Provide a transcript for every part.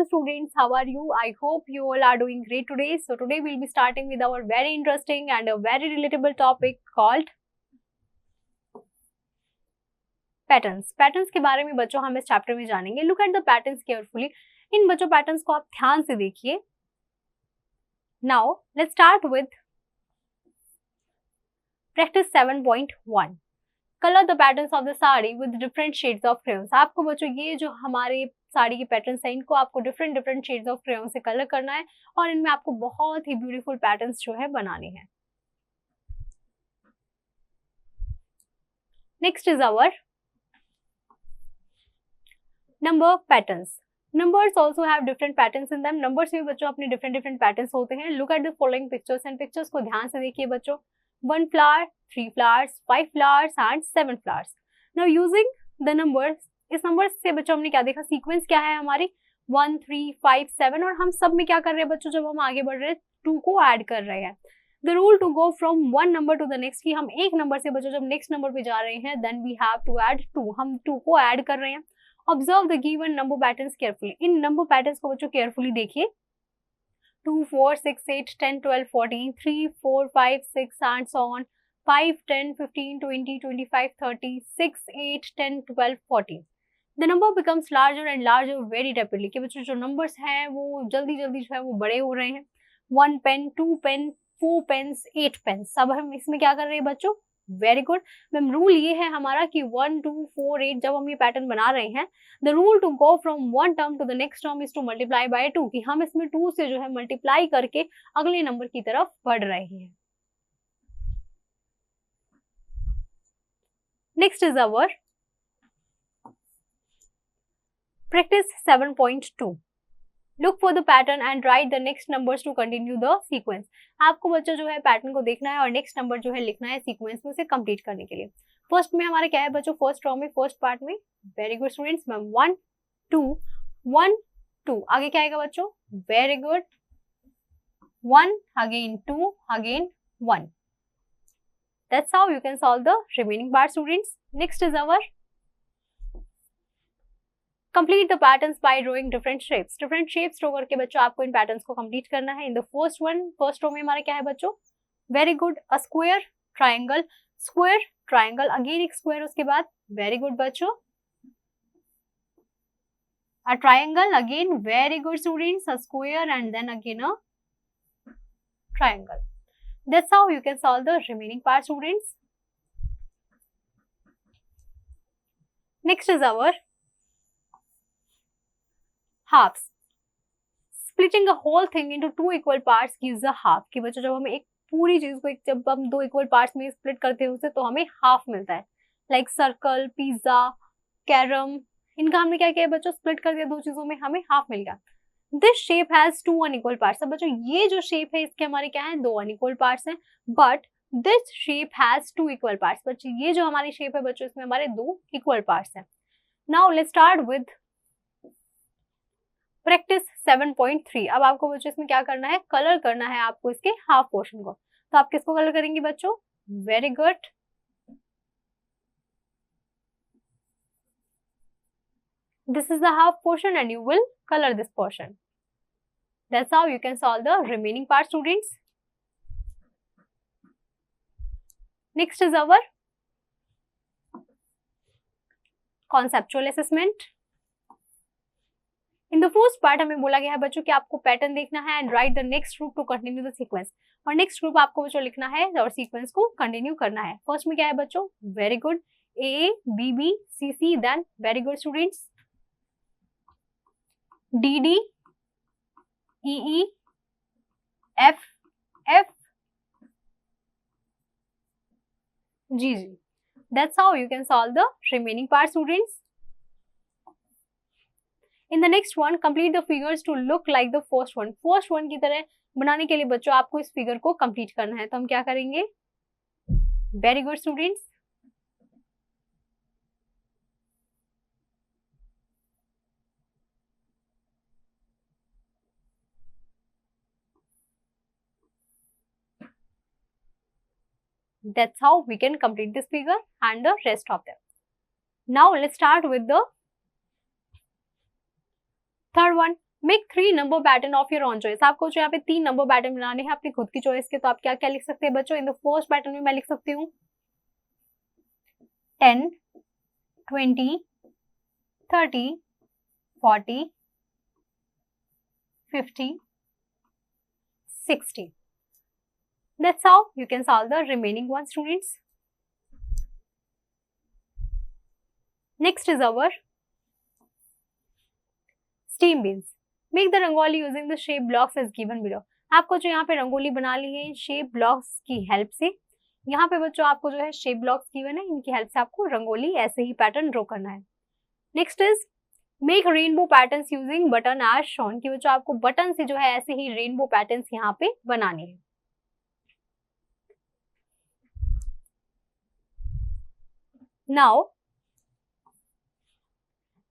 Hello students, how are you? I hope you all are doing great today. So today we'll be starting with our very interesting and a very relatable topic called patterns. Patterns के बारे में बच्चों हम इस chapter में जानेंगे। Look at the patterns carefully. इन बच्चों पैटर्न्स को आप ध्यान से देखिए। Now let's start with practice 7.1। Colour the patterns of the sari with different shades of crayons. आपको बच्चों ये जो हमारे साड़ी के पैटर्न्स हैं इनको आपको different different shades of crayon से कलर करना है और इनमें आपको बहुत ही ब्यूटीफुल पैटर्न्स जो है बनाने हैं। Next is our number patterns. Numbers also have different patterns in them. Numbers में बच्चों अपने डिफरेंट डिफरेंट पैटर्न्स होते हैं। Look at the following pictures and pictures को ध्यान से देखिए बच्चों। 1 flower, 3 flowers, 5 flowers and 7 flowers. Now using the numbers, इस नंबर्स से बच्चों हमने क्या देखा, सीक्वेंस क्या है हमारी 1, 3, 5, 7 और हम सब में क्या कर रहे हैं बच्चों, जब हम आगे बढ़ रहे हैं 2 को ऐड कर रहे हैं। The rule to go from one number to the next, की हम एक नंबर से बच्चों जब नेक्स्ट नंबर पे जा रहे हैं then we have to add 2, हम 2 को ऐड कर रहे हैं। Observe the given number patterns carefully. इन नंबर पैटर्न्स को बच्चों केयरफुली देखिए। 2, 4, 6, 8, 10, 12, 14, 3, 4, 5, 6 and so on, 5, 10, 15, 20, 25, 30, 6, 8, 10, 12, 14. The number becomes larger and larger very rapidly। कि बच्चों जो नंबर्स हैं वो जल्दी जल्दी जो है वो बड़े हो रहे हैं। 1 पेन, 2 पेन, 4 पेन्स, 8 पेन्स, सब हम इसमें क्या कर रहे हैं बच्चों, वेरी गुड मैम। रूल ये है हमारा कि 1, 2, 4, 8 जब हम ये पैटर्न बना रहे हैं, the rule to go from one term to the next term is to multiply by 2, कि हम इसमें 2 से जो है मल्टीप्लाई करके अगले नंबर की तरफ बढ़ रहे हैं। Next is our practice 7.2। Look for the pattern and write the next numbers to continue the sequence. आपको बच्चों जो है पैटर्न को देखना है और नेक्स्ट नंबर जो है लिखना है सीक्वेंस में से कंप्लीट करने के लिए। फर्स्ट में हमारे क्या है बच्चों, फर्स्ट रो में फर्स्ट पार्ट में, वेरी गुड स्टूडेंट्स मैम, 1 2 1 2, आगे क्या आएगा बच्चों, very good 1 again 2 again 1। That's how you can solve the remaining part students. Next is our complete the patterns by drawing different shapes. Different shapes draw करके बच्चों आपको इन patterns को complete करना है। In the first one, first row में हमारा क्या है बच्चों, very good, a square, triangle, square, triangle, again एक square उसके बाद, very good बच्चों, a triangle, again very good students, a square and then again a triangle. That's how you can solve the remaining part students. Next is our halves. Splitting a whole thing into 2 equal parts gives a half। कि बच्चों जब हमें एक पूरी चीज को जब हम 2 इक्वल पार्ट्स में स्प्लिट करते हैं उसे, तो हमें हाफ मिलता है। लाइक सर्कल, पिज्जा, कैरम, इनका हमने क्या किया बच्चों, स्प्लिट कर दिया 2 चीजों में, हमें हाफ मिल गया। This shape has 2 unequal parts. अब बच्चों ये जो शेप है इसके हमारे क्या है, 2 अनइक्वल पार्ट्स हैं, but this shape has 2 equal parts. बच्चों ये जो हमारी शेप है बच्चों इसमें हमारे 2 इक्वल पार्ट्स हैं। Now let's start with practice 7.3। अब आपको बच्चों इसमें क्या करना है, कलर करना है आपको इसके हाफ पोर्शन को। तो आप किसको कलर करेंगे बच्चों, very good, this is the half portion and you will color this portion. That's how you can solve the remaining part students. Next is our conceptual assessment. In the first part हमें बोला गया है बच्चों कि आपको pattern देखना है and write the next group to continue the sequence। और नेक्स्ट ग्रुप आपको बच्चों लिखना है और सीक्वेंस को कंटिन्यू करना है। फर्स्ट में क्या है बच्चों, very good, A B B C C, then very good students, D D E E F F G G। That's how you can solve the remaining part students. In the next one, complete the figures to look like the first one। First one की तरह बनाने के लिए बच्चों आपको इस figure को complete करना है। तो हम क्या करेंगे, very good students, that's how we can complete this figure and the rest of them. Now let's start with the third one, make 3 number pattern of your on choice. आपको जो यहाँ पे 3 नंबर पैटर्न बनाने हैं अपनी खुद की choice के, तो आप क्या क्या लिख सकते हैं बच्चों? इन द फर्स्ट पैटर्न में मैं लिख सकती हूँ 10, 20, 30, 40, 50, 60. That's how you can solve the remaining one, students. Next is our steam beans. Make the rangoli using the shape blocks as given below. आपको जो यहाँ पे रंगोली बना ली है शेप ब्लॉक्स की हेल्प से। यहाँ पे बच्चों आपको जो है शेप ब्लॉक्स गिवन है, इनकी हेल्प से आपको रंगोली ऐसे ही पैटर्न ड्रॉ करना है। Next is make rainbow patterns using button as shown, कि बच्चों आपको बटन से जो है ऐसे ही रेनबो पैटर्न्स यहाँ पे बनाने हैं। Now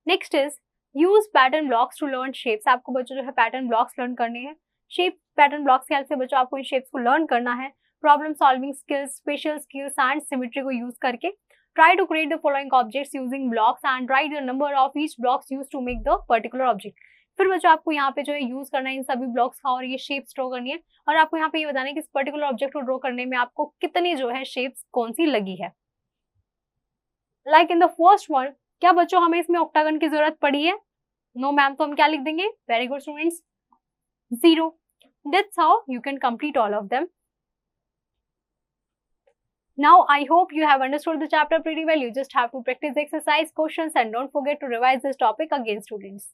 next is use pattern blocks to learn shapes. आपको बच्चों जो है पैटर्न ब्लॉक्स लर्न करने हैं। शेप पैटर्न ब्लॉक्स की हेल्प से बच्चों आपको इन शेप्स को लर्न करना है। Problem solving skills, special skills and symmetry को यूज करके try to create the following objects using blocks and write the number of each blocks use to make the particular object. फिर बच्चों आपको यहाँ पे जो है यूज करना है इन सभी ब्लॉक्स का और ये शेप्स ड्रॉ करनी है, और आपको यहाँ पे ये बताना है कि इस पर्टिकुलर ऑब्जेक्ट को ड्रॉ करने में आपको कितनी जो है शेप्स कौन सी लगी है। Like in the first one, क्या बच्चों हमें इसमें ऑक्टागन की जरूरत पड़ी है? नो मैम, तो हम क्या लिख देंगे? Very good students, 0. That's how you can complete all of them. Now I hope you have understood the chapter pretty well. You just have to practice the exercise questions and don't forget to revise this topic again, students.